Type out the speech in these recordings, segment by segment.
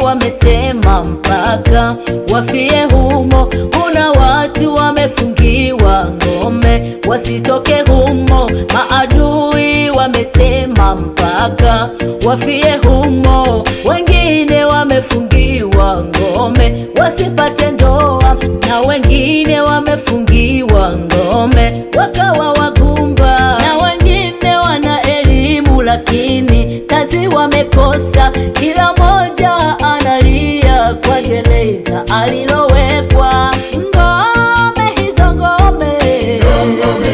wamesema mpaka wafie humo. Kuna watu wamefungiwa ngome wasitoke humo. Maadui wamesema mpaka wafie humo. Wengine wamefungiwa ngome wasipate ndoa, na wengine wamefungiwa ngome wakawa wagumba, na wengine wana elimu lakini kazi wamekosa. Kila moja analia kwa gereza alilowekwa. Ngome hizo ngome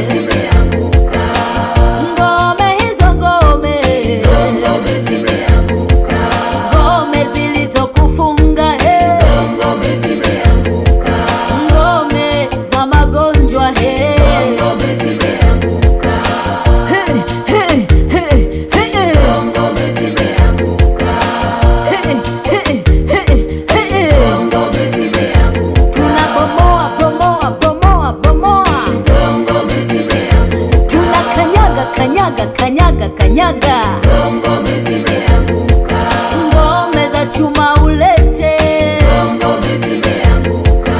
zimeanguka, ngome hizo ngome zimeanguka, ngome zilizokufunga ngome zimeanguka, ngome za magonjwa ngome zimeanguka, Hey, hey, hey, hey. ngome zimeanguka, ngome zimeanguka, Tunabomoa, bomoa, bomoa, bomoa. ngome zimeanguka, Tunakanyaga, kanyaga, kanyaga, kanyaga. ngome zimeanguka, Ngome za chuma ulete. ngome zimeanguka.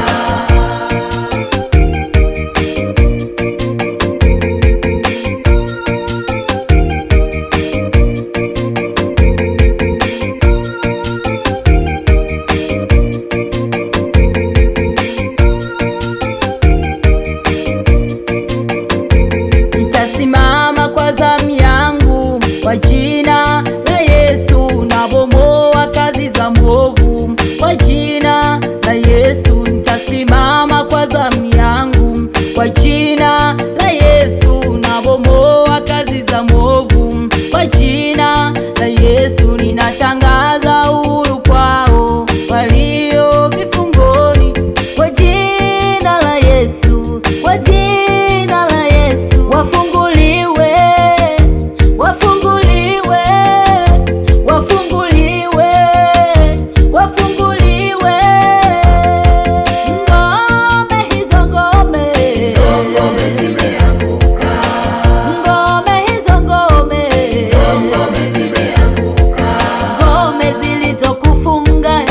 Nitasimama kwa zamu yangu kwa jina la Yesu, nabomoa kazi za mwovu kwa jina la Yesu. Nitasimama kwa zamu yangu kwa jina la Yesu, nabomoa kazi za mwovu kwa jina la Yesu. Ninatangaza uhuru kwao walio vifungoni kwa jina la Yesu, kwa jina la Yesu. Wafunguliwe, wafunguliwe, wafunguliwe, wafunguliwe. Ngome hizo ngome Ngome zimeanguka, ngome hizo ngome ngome zimeanguka, ngome zilizokufunga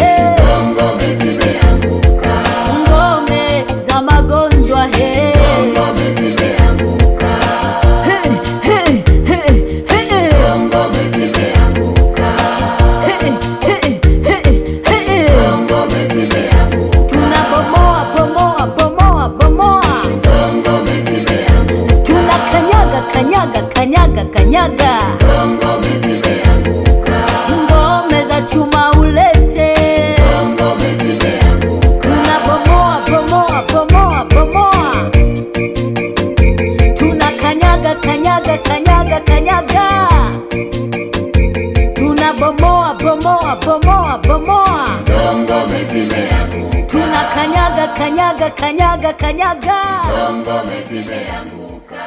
ngome zimeanguka, ngome za magonjwa ngome zimeanguka, Hey, hey, hey, hey. ngome zimeanguka, ngome zimeanguka, Tunabomoa, bomoa, bomoa, bomoa. ngome zimeanguka, Tunakanyaga, kanyaga, kanyaga, kanyaga. ngome zimeanguka, Ngome za chuma ulete. ngome zimeanguka, Tunabomoa, bomoa, bomoa, bomoa. Tunakanyaga, kanyaga, kanyaga, kanyaga. Tunabomoa, bomoa, bomoa, bomoa. ngome zimeanguka, Tunakanyaga, kanyaga, kanyaga, kanyaga. ngome zimeanguka.